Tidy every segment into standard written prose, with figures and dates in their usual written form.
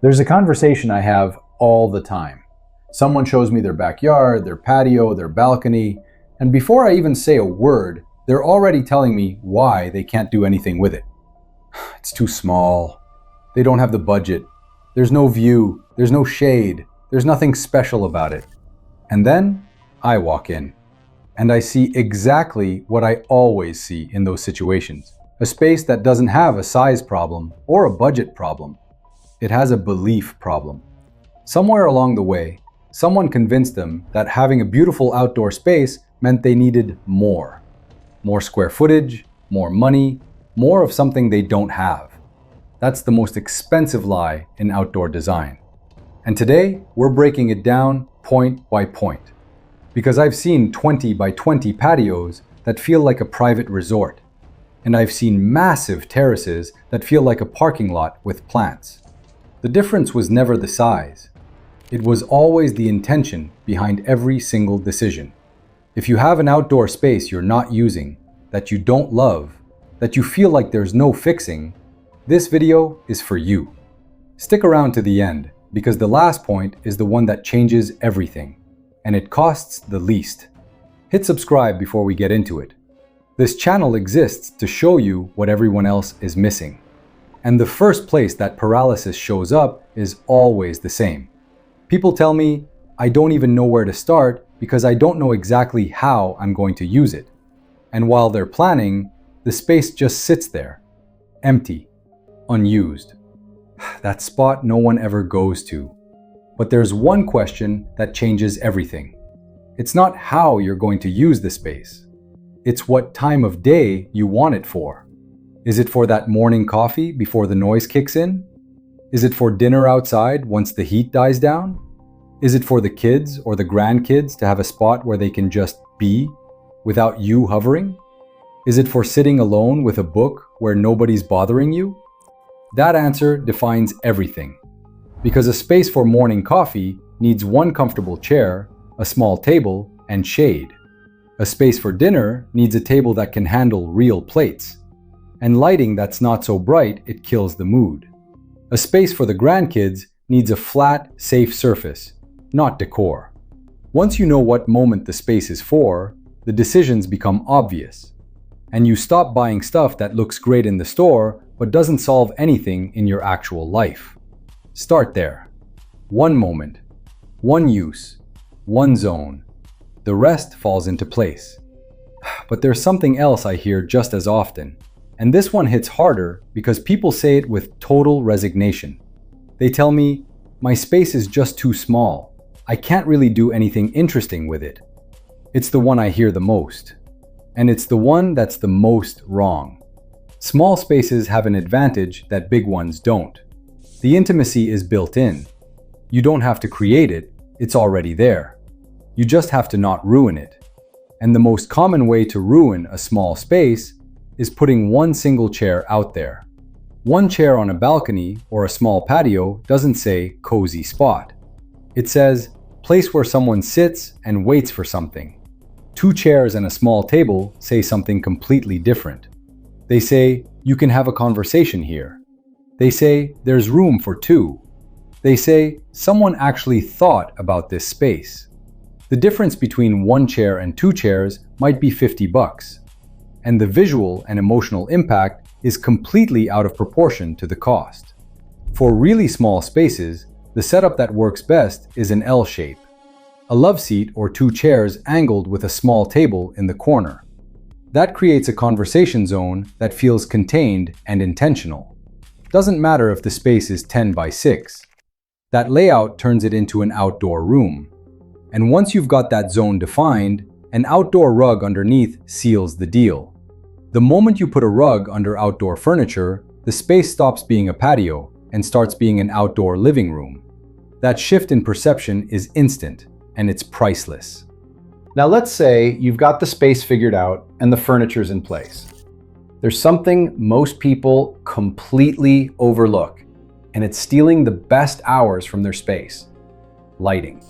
There's a conversation I have all the time. Someone shows me their backyard, their patio, their balcony, and before I even say a word, they're already telling me why they can't do anything with it. It's too small. They don't have the budget. There's no view. There's no shade. There's nothing special about it. And then I walk in, and I see exactly what I always see in those situations. A space that doesn't have a size problem or a budget problem. It has a belief problem. Somewhere along the way, someone convinced them that having a beautiful outdoor space meant they needed more. More square footage, more money, more of something they don't have. That's the most expensive lie in outdoor design. And today, we're breaking it down point by point. Because I've seen 20 by 20 patios that feel like a private resort. And I've seen massive terraces that feel like a parking lot with plants. The difference was never the size. It was always the intention behind every single decision. If you have an outdoor space you're not using, that you don't love, that you feel like there's no fixing, this video is for you. Stick around to the end, because the last point is the one that changes everything, and it costs the least. Hit subscribe before we get into it. This channel exists to show you what everyone else is missing. And the first place that paralysis shows up is always the same. People tell me, I don't even know where to start because I don't know exactly how I'm going to use it. And while they're planning, the space just sits there, empty, unused. That spot no one ever goes to. But there's one question that changes everything. It's not how you're going to use the space. It's what time of day you want it for. Is it for that morning coffee before the noise kicks in? Is it for dinner outside once the heat dies down? Is it for the kids or the grandkids to have a spot where they can just be without you hovering? Is it for sitting alone with a book where nobody's bothering you? That answer defines everything. Because a space for morning coffee needs one comfortable chair, a small table, and shade. A space for dinner needs a table that can handle real plates. And lighting that's not so bright it kills the mood. A space for the grandkids needs a flat, safe surface, not decor. Once you know what moment the space is for, the decisions become obvious. And you stop buying stuff that looks great in the store but doesn't solve anything in your actual life. Start there. One moment, one use, one zone. The rest falls into place. But there's something else I hear just as often. And this one hits harder because people say it with total resignation. They tell me, my space is just too small. I can't really do anything interesting with it. It's the one I hear the most. And it's the one that's the most wrong. Small spaces have an advantage that big ones don't. The intimacy is built in. You don't have to create it, it's already there. You just have to not ruin it. And the most common way to ruin a small space is putting one single chair out there. One chair on a balcony or a small patio doesn't say cozy spot. It says place where someone sits and waits for something. Two chairs and a small table say something completely different. They say you can have a conversation here. They say there's room for two. They say someone actually thought about this space. The difference between one chair and two chairs might be $50. And the visual and emotional impact is completely out of proportion to the cost. For really small spaces, the setup that works best is an L shape. A love seat or two chairs angled with a small table in the corner. That creates a conversation zone that feels contained and intentional. Doesn't matter if the space is 10 by 6. That layout turns it into an outdoor room. And once you've got that zone defined, an outdoor rug underneath seals the deal. The moment you put a rug under outdoor furniture, the space stops being a patio and starts being an outdoor living room. That shift in perception is instant, and it's priceless. Now let's say you've got the space figured out and the furniture's in place. There's something most people completely overlook, and it's stealing the best hours from their space: lighting.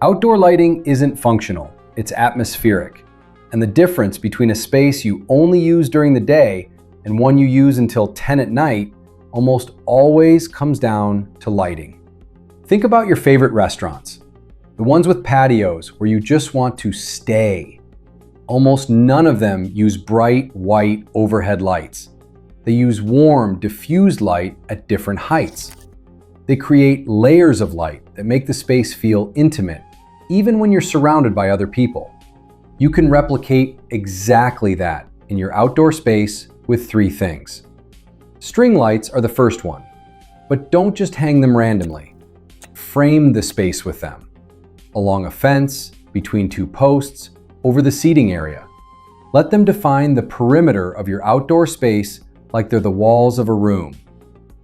Outdoor lighting isn't functional, it's atmospheric. And the difference between a space you only use during the day and one you use until 10 at night almost always comes down to lighting. Think about your favorite restaurants, the ones with patios where you just want to stay. Almost none of them use bright, white overhead lights. They use warm, diffused light at different heights. They create layers of light that make the space feel intimate, even when you're surrounded by other people. You can replicate exactly that in your outdoor space with 3 things. String lights are the first one, but don't just hang them randomly. Frame the space with them. Along a fence, between 2 posts, over the seating area. Let them define the perimeter of your outdoor space like they're the walls of a room.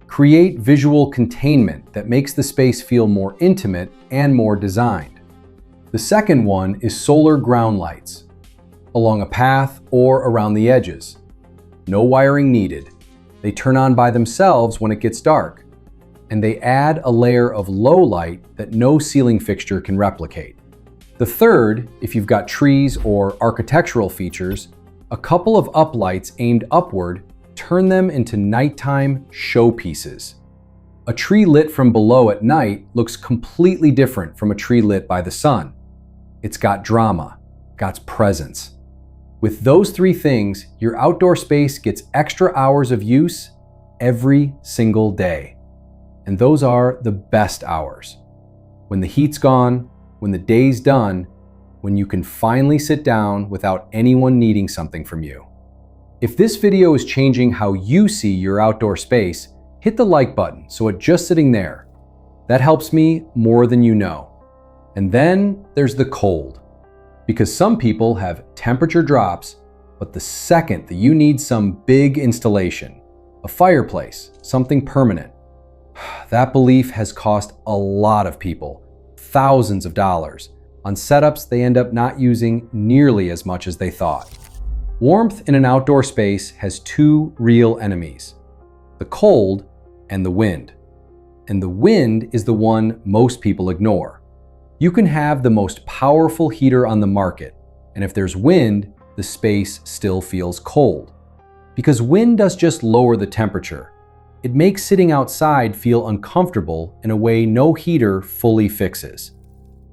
Create visual containment that makes the space feel more intimate and more designed. The second one is solar ground lights, along a path or around the edges. No wiring needed. They turn on by themselves when it gets dark, and they add a layer of low light that no ceiling fixture can replicate. The third, if you've got trees or architectural features, a couple of uplights aimed upward turn them into nighttime showpieces. A tree lit from below at night looks completely different from a tree lit by the sun. It's got drama, got presence. With those 3 things, your outdoor space gets extra hours of use every single day. And those are the best hours. When the heat's gone, when the day's done, when you can finally sit down without anyone needing something from you. If this video is changing how you see your outdoor space, hit the like button so it's just sitting there. That helps me more than you know. And then there's the cold. Because some people have temperature drops, but the second that you need some big installation, a fireplace, something permanent, that belief has cost a lot of people thousands of dollars on setups they end up not using nearly as much as they thought. Warmth in an outdoor space has 2 real enemies, the cold and the wind. And the wind is the one most people ignore. You can have the most powerful heater on the market, and if there's wind, the space still feels cold. Because wind does just lower the temperature. It makes sitting outside feel uncomfortable in a way no heater fully fixes.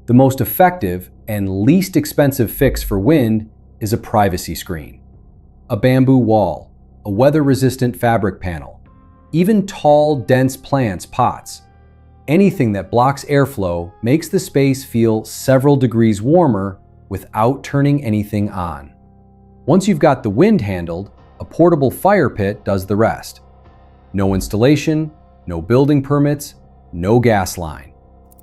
The most effective and least expensive fix for wind is a privacy screen, a bamboo wall, a weather-resistant fabric panel, even tall, dense plants pots. Anything that blocks airflow makes the space feel several degrees warmer without turning anything on. Once you've got the wind handled, a portable fire pit does the rest. No installation, no building permits, no gas line.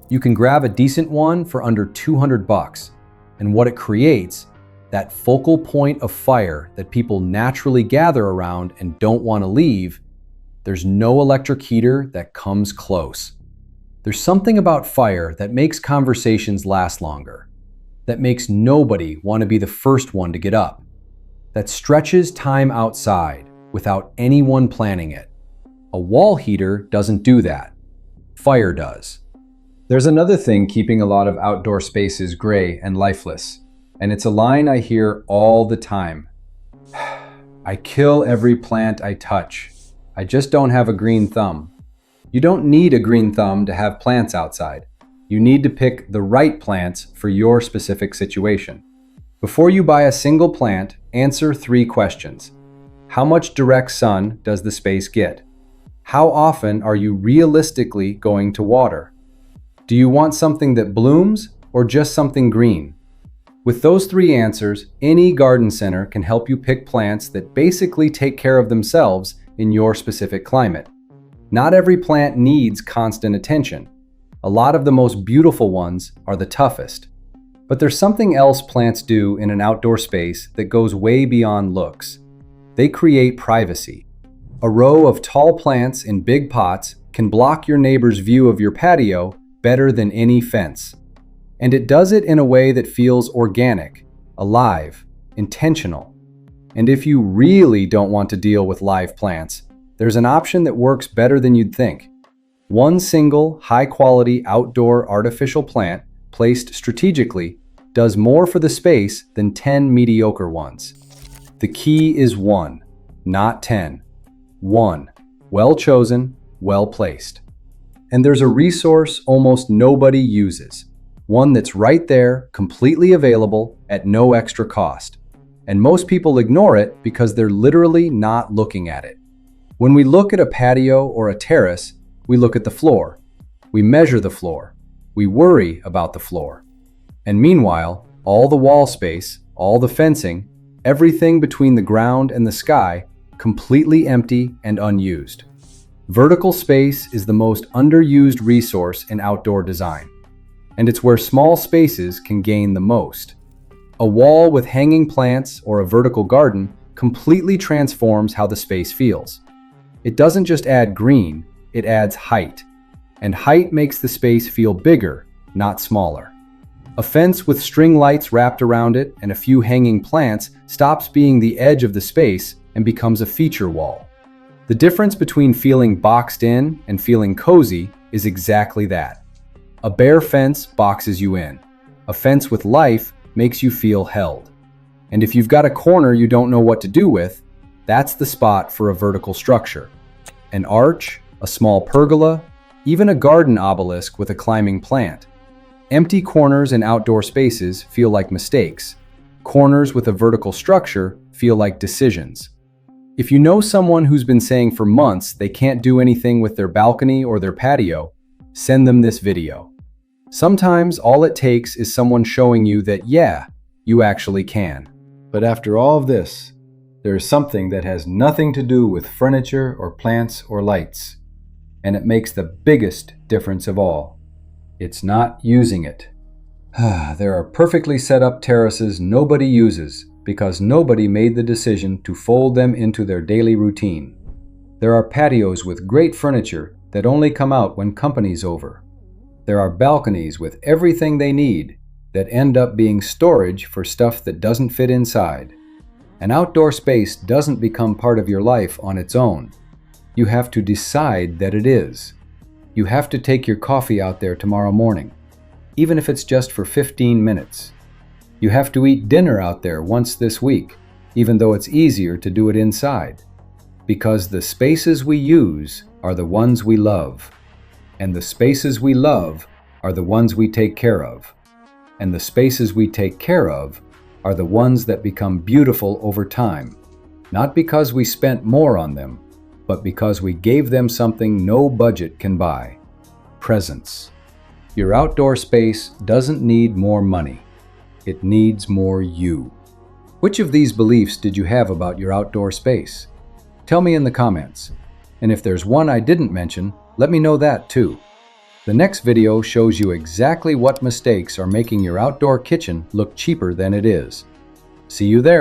You can grab a decent one for under $200, and what it creates, that focal point of fire that people naturally gather around and don't want to leave, there's no electric heater that comes close. There's something about fire that makes conversations last longer, that makes nobody want to be the first one to get up, that stretches time outside without anyone planning it. A wall heater doesn't do that. Fire does. There's another thing keeping a lot of outdoor spaces gray and lifeless, and it's a line I hear all the time. I kill every plant I touch. I just don't have a green thumb. You don't need a green thumb to have plants outside. You need to pick the right plants for your specific situation. Before you buy a single plant, answer 3 questions. How much direct sun does the space get? How often are you realistically going to water? Do you want something that blooms or just something green? With those 3 answers, any garden center can help you pick plants that basically take care of themselves in your specific climate. Not every plant needs constant attention. A lot of the most beautiful ones are the toughest. But there's something else plants do in an outdoor space that goes way beyond looks. They create privacy. A row of tall plants in big pots can block your neighbor's view of your patio better than any fence. And it does it in a way that feels organic, alive, intentional. And if you really don't want to deal with live plants, there's an option that works better than you'd think. One single, high-quality outdoor artificial plant placed strategically does more for the space than 10 mediocre ones. The key is 1, not 10. 1. Well chosen, well placed. And there's a resource almost nobody uses. One that's right there, completely available, at no extra cost. And most people ignore it because they're literally not looking at it. When we look at a patio or a terrace, we look at the floor. We measure the floor. We worry about the floor. And meanwhile, all the wall space, all the fencing, everything between the ground and the sky, completely empty and unused. Vertical space is the most underused resource in outdoor design. And it's where small spaces can gain the most. A wall with hanging plants or a vertical garden completely transforms how the space feels. It doesn't just add green, it adds height. And height makes the space feel bigger, not smaller. A fence with string lights wrapped around it and a few hanging plants stops being the edge of the space and becomes a feature wall. The difference between feeling boxed in and feeling cozy is exactly that. A bare fence boxes you in. A fence with life makes you feel held. And if you've got a corner you don't know what to do with, that's the spot for a vertical structure. An arch, a small pergola, even a garden obelisk with a climbing plant. Empty corners in outdoor spaces feel like mistakes. Corners with a vertical structure feel like decisions. If you know someone who's been saying for months they can't do anything with their balcony or their patio, send them this video. Sometimes all it takes is someone showing you that, yeah, you actually can. But after all of this, there is something that has nothing to do with furniture or plants or lights. And it makes the biggest difference of all. It's not using it. There are perfectly set up terraces nobody uses because nobody made the decision to fold them into their daily routine. There are patios with great furniture that only come out when company's over. There are balconies with everything they need that end up being storage for stuff that doesn't fit inside. An outdoor space doesn't become part of your life on its own. You have to decide that it is. You have to take your coffee out there tomorrow morning, even if it's just for 15 minutes. You have to eat dinner out there once this week, even though it's easier to do it inside. Because the spaces we use are the ones we love. And the spaces we love are the ones we take care of. And the spaces we take care of are the ones that become beautiful over time, not because we spent more on them, but because we gave them something no budget can buy: presence. Your outdoor space doesn't need more money. It needs more you. Which of these beliefs did you have about your outdoor space? Tell me in the comments. And if there's one I didn't mention, let me know that too. The next video shows you exactly what mistakes are making your outdoor kitchen look cheaper than it is. See you there.